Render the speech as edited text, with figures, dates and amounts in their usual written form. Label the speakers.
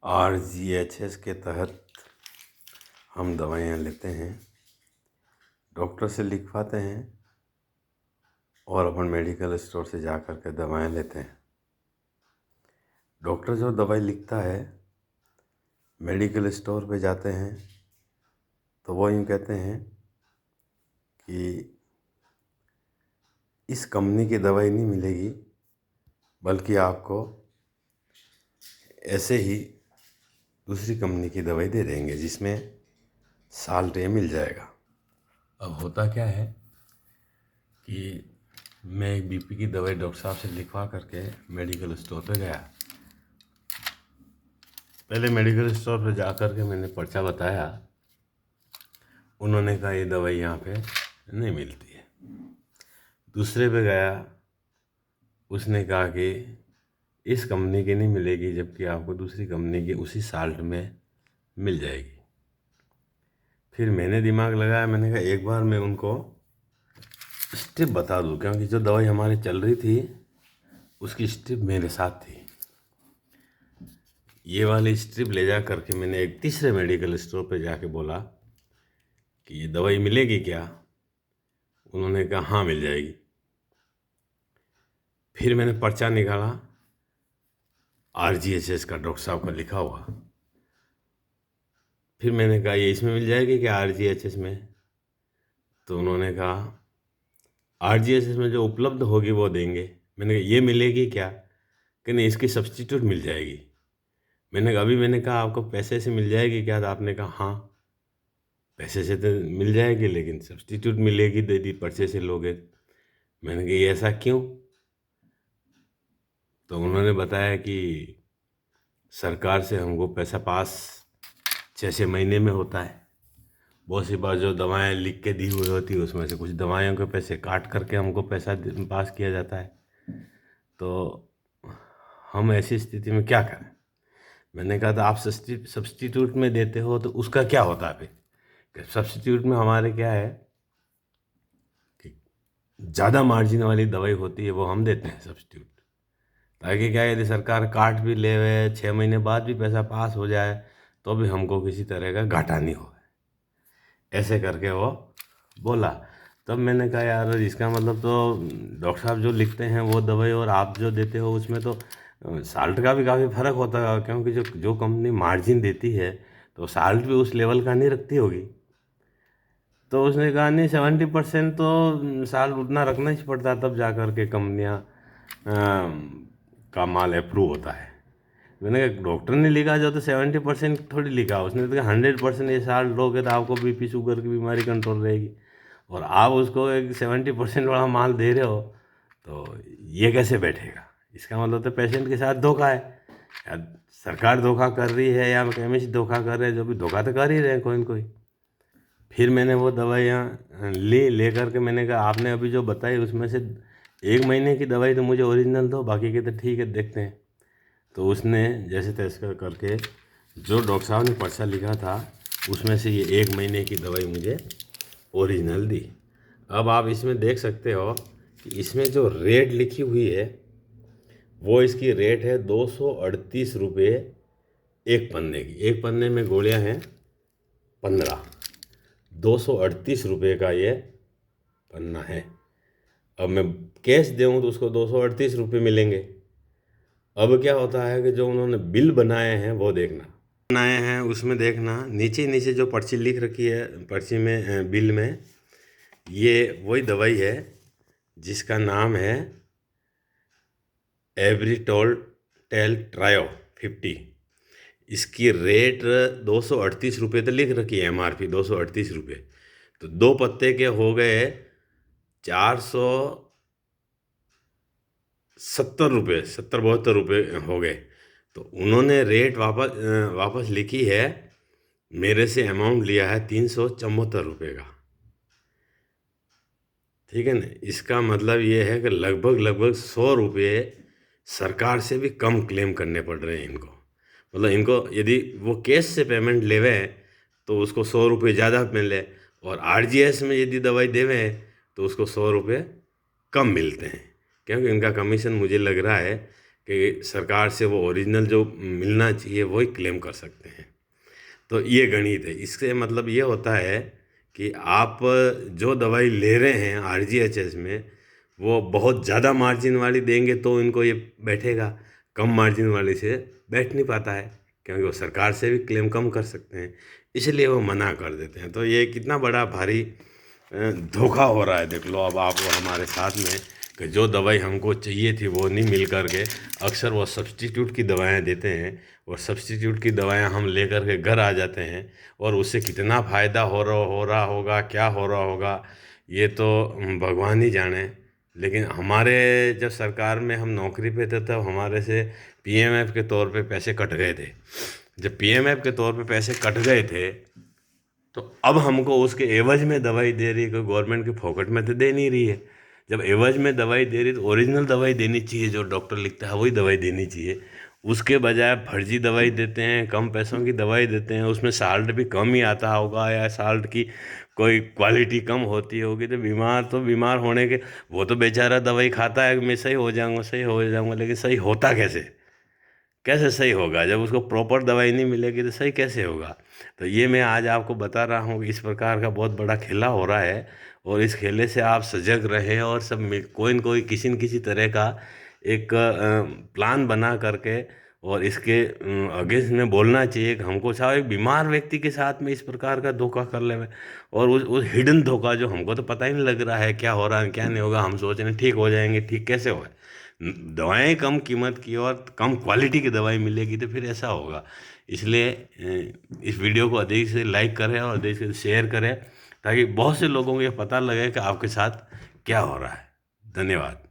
Speaker 1: RGHS के तहत हम दवाइयाँ लेते हैं, डॉक्टर से लिखवाते हैं और अपन मेडिकल स्टोर से जा कर के दवाएँ लेते हैं। डॉक्टर जो दवाई लिखता है, मेडिकल स्टोर पे जाते हैं तो वो यूँ कहते हैं कि इस कंपनी की दवाई नहीं मिलेगी, बल्कि आपको ऐसे ही दूसरी कंपनी की दवाई दे देंगे जिसमें साल्ट ये मिल जाएगा। अब होता क्या है कि मैं एक बीपी की दवाई डॉक्टर साहब से लिखवा करके मेडिकल स्टोर पे गया। पहले मेडिकल स्टोर पे जा कर के मैंने पर्चा बताया, उन्होंने कहा ये दवाई यहाँ पे नहीं मिलती है। दूसरे पे गया, उसने कहा कि इस कंपनी की नहीं मिलेगी, जबकि आपको दूसरी कंपनी की उसी साल्ट में मिल जाएगी। फिर मैंने दिमाग लगाया, मैंने कहा एक बार मैं उनको स्ट्रिप बता दूं, क्योंकि जो दवाई हमारी चल रही थी उसकी स्ट्रिप मेरे साथ थी। ये वाली स्ट्रिप ले जा करके मैंने एक तीसरे मेडिकल स्टोर पे जाके बोला कि ये दवाई मिलेगी क्या? उन्होंने कहा हाँ मिल जाएगी। फिर मैंने पर्चा निकाला, RGHS का डॉक्टर साहब का लिखा हुआ। फिर मैंने कहा ये इसमें मिल जाएगी क्या RGHS में? तो उन्होंने कहा RGHS में जो उपलब्ध होगी वो देंगे। मैंने कहा ये मिलेगी क्या? कि नहीं, इसकी सब्स्टिट्यूट मिल जाएगी। मैंने कहा आपको पैसे से मिल जाएगी क्या? तो आपने कहा हाँ पैसे से तो मिल जाएगी, लेकिन सब्स्टिट्यूट मिलेगी, दे दी पर्चे से लोगे। मैंने कहा ये ऐसा क्यों? तो उन्होंने बताया कि सरकार से हमको पैसा पास 6 महीने में होता है। बहुत सी बार जो दवाएं लिख के दी हुई होती है उसमें से कुछ दवाइयों के पैसे काट करके हमको पैसा पास किया जाता है। तो हम ऐसी स्थिति में क्या करें? मैंने कहा था आप सब्स्टिट्यूट में देते हो तो उसका क्या होता है? फिर सब्स्टिट्यूट में हमारे क्या है कि ज़्यादा मार्जिन वाली दवाई होती है वो हम देते हैं सब्स्टिट्यूट, ताकि क्या, यदि सरकार काट भी ले 6 महीने बाद भी पैसा पास हो जाए तो भी हमको किसी तरह का घाटा नहीं हो। ऐसे करके वो बोला। तब मैंने कहा यार इसका मतलब तो डॉक्टर साहब जो लिखते हैं वो दवाई और आप जो देते हो उसमें तो साल्ट का भी काफ़ी फ़र्क होता है, क्योंकि जो कंपनी मार्जिन देती है तो साल्ट भी उस लेवल का नहीं रखती होगी। तो उसने कहा नहीं 70% तो साल्ट उतना रखना ही पड़ता है, तब जा कर के कंपनियाँ का माल अप्रूव होता है। मैंने कहा डॉक्टर ने लिखा जो तो 70% थोड़ी लिखा, उसने तो 100% ये साल्ट लोगे तो आपको बीपी शुगर की बीमारी कंट्रोल रहेगी, और आप उसको एक 70% वाला माल दे रहे हो तो ये कैसे बैठेगा? इसका मतलब तो पेशेंट के साथ धोखा है। या सरकार धोखा कर रही है या केमिस्ट धोखा कर रहे हैं, जो भी धोखा तो कर ही रहे हैं कोई न कोई। फिर मैंने वो दवाइयाँ ले करके मैंने कहा आपने अभी जो बताई उसमें से 1 महीने की दवाई तो मुझे ओरिजिनल दो, बाकी के तो ठीक है देखते हैं। तो उसने जैसे तैसे करके जो डॉक्टर साहब ने पर्चा लिखा था उसमें से ये 1 महीने की दवाई मुझे ओरिजिनल दी। अब आप इसमें देख सकते हो कि इसमें जो रेट लिखी हुई है वो इसकी रेट है 238 रुपये एक पन्ने की। एक पन्ने में गोलियां हैं 15, 238 रुपये का ये पन्ना है। अब मैं कैश दूँ तो उसको 238 रुपये मिलेंगे। अब क्या होता है कि जो उन्होंने बिल बनाए हैं वो देखना, बनाए हैं उसमें देखना, नीचे नीचे जो पर्ची लिख रखी है पर्ची में बिल में, ये वही दवाई है जिसका नाम है एब्रिटोल टेल ट्रायो 50। इसकी रेट 238 रुपये तो लिख रखी है, MRP 238 रुपये। तो 2 पत्ते के हो गए 470 रुपये, 70-72 रुपये हो गए। तो उन्होंने रेट वापस लिखी है, मेरे से अमाउंट लिया है 374 रुपये का। ठीक है ना? इसका मतलब ये है कि लगभग 100 रुपये सरकार से भी कम क्लेम करने पड़ रहे हैं इनको। मतलब इनको यदि वो कैश से पेमेंट लेवे तो उसको 100 रुपये ज़्यादा मिले, और RGS में यदि दवाई देवे तो उसको 100 रुपये कम मिलते हैं, क्योंकि इनका कमीशन मुझे लग रहा है कि सरकार से वो ओरिजिनल जो मिलना चाहिए वही क्लेम कर सकते हैं। तो ये गणित है। इससे मतलब ये होता है कि आप जो दवाई ले रहे हैं आरजीएचएस में, वो बहुत ज़्यादा मार्जिन वाली देंगे तो इनको ये बैठेगा, कम मार्जिन वाली से बैठ नहीं पाता है, क्योंकि वो सरकार से भी क्लेम कम कर सकते हैं, इसलिए वो मना कर देते हैं। तो ये कितना बड़ा भारी धोखा हो रहा है। देख लो अब आप हमारे साथ में कि जो दवाई हमको चाहिए थी वो नहीं मिल कर के अक्सर वो सब्स्टिट्यूट की दवाएं देते हैं, और सब्स्टिट्यूट की दवाएं हम ले कर के घर आ जाते हैं, और उससे कितना फ़ायदा हो रहा होगा, क्या हो रहा होगा, ये तो भगवान ही जाने। लेकिन हमारे जब सरकार में हम नौकरी पे थे तब हमारे से पीएमएफ के तौर पे पैसे कट गए थे। जब पीएमएफ के तौर पे पैसे कट गए थे तो अब हमको उसके एवज में दवाई दे रही है, कोई गवर्नमेंट की फोकट में तो दे नहीं रही है। जब एवज में दवाई दे रही तो ओरिजिनल दवाई देनी चाहिए, जो डॉक्टर लिखता है वही दवाई देनी चाहिए। उसके बजाय फर्जी दवाई देते हैं, कम पैसों की दवाई देते हैं, उसमें साल्ट भी कम ही आता होगा या साल्ट की कोई क्वालिटी कम होती होगी, तो बीमार होने के, वो तो बेचारा दवाई खाता है मैं सही हो जाऊँगा सही हो जाऊँगा, लेकिन सही होता कैसे, कैसे सही होगा? जब उसको प्रॉपर दवाई नहीं मिलेगी तो सही कैसे होगा? तो ये मैं आज आपको बता रहा हूँ कि इस प्रकार का बहुत बड़ा खेला हो रहा है, और इस खेले से आप सजग रहें और सब कोई न कोई किसी न किसी तरह का एक प्लान बना करके और इसके अगेंस्ट में बोलना चाहिए कि हमको चाहे एक बीमार व्यक्ति के साथ में इस प्रकार का धोखा कर ले, और उस हिडन धोखा जो हमको तो पता ही नहीं लग रहा है क्या हो रहा है क्या नहीं होगा, हम सोच रहे हैं ठीक हो जाएंगे, ठीक कैसे होगा? दवाएं कम कीमत की और कम क्वालिटी की दवाई मिलेगी तो फिर ऐसा होगा। इसलिए इस वीडियो को अधिक से लाइक करें और अधिक से शेयर करें, ताकि बहुत से लोगों को ये पता लगे कि आपके साथ क्या हो रहा है। धन्यवाद।